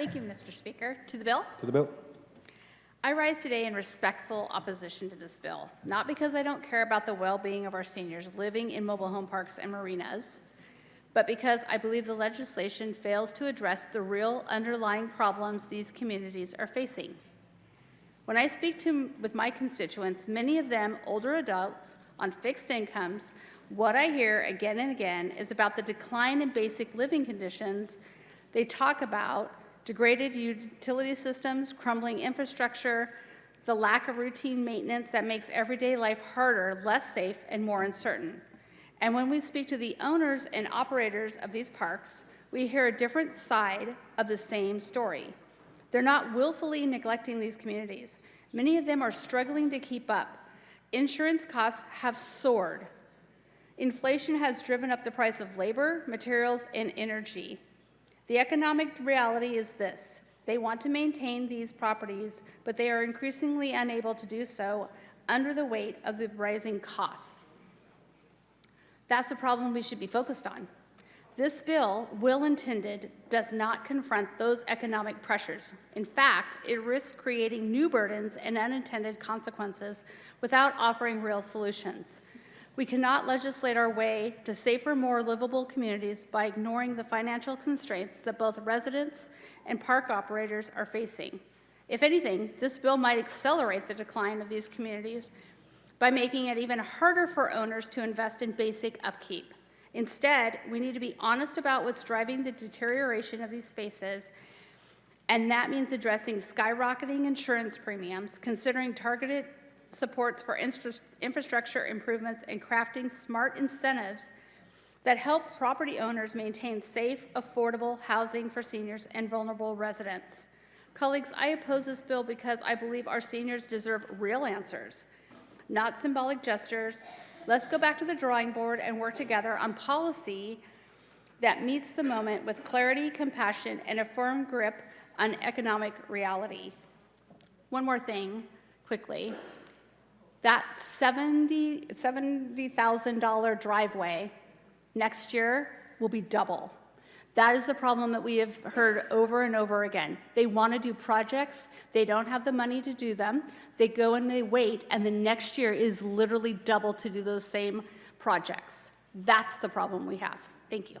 Thank you, Mr. Speaker. To the bill? To the bill. I rise today in respectful opposition to this bill, not because I don't care about the well-being of our seniors living in mobile home parks and marinas, but because I believe the legislation fails to address the real underlying problems these communities are facing. When I speak with my constituents, many of them older adults on fixed incomes, what I hear again and again is about the decline in basic living conditions. They talk about degraded utility systems, crumbling infrastructure, the lack of routine maintenance that makes everyday life harder, less safe, and more uncertain. And when we speak to the owners and operators of these parks, we hear a different side of the same story. They're not willfully neglecting these communities. Many of them are struggling to keep up. Insurance costs have soared. Inflation has driven up the price of labor, materials, and energy. The economic reality is this: they want to maintain these properties, but they are increasingly unable to do so under the weight of the rising costs. That's the problem we should be focused on. This bill, well intended, does not confront those economic pressures. In fact, it risks creating new burdens and unintended consequences without offering real solutions. We cannot legislate our way to safer, more livable communities by ignoring the financial constraints that both residents and park operators are facing. If anything, this bill might accelerate the decline of these communities by making it even harder for owners to invest in basic upkeep. Instead, we need to be honest about what's driving the deterioration of these spaces, and that means addressing skyrocketing insurance premiums, considering targeted supports for infrastructure improvements, and crafting smart incentives that help property owners maintain safe, affordable housing for seniors and vulnerable residents. Colleagues, I oppose this bill because I believe our seniors deserve real answers, not symbolic gestures. Let's go back to the drawing board and work together on policy that meets the moment with clarity, compassion, and a firm grip on economic reality. One more thing, quickly. That $70,000 driveway next year will be double. That is the problem that we have heard over and over again. They want to do projects. They don't have the money to do them. They go and they wait, and the next year is literally double to do those same projects. That's the problem we have. Thank you.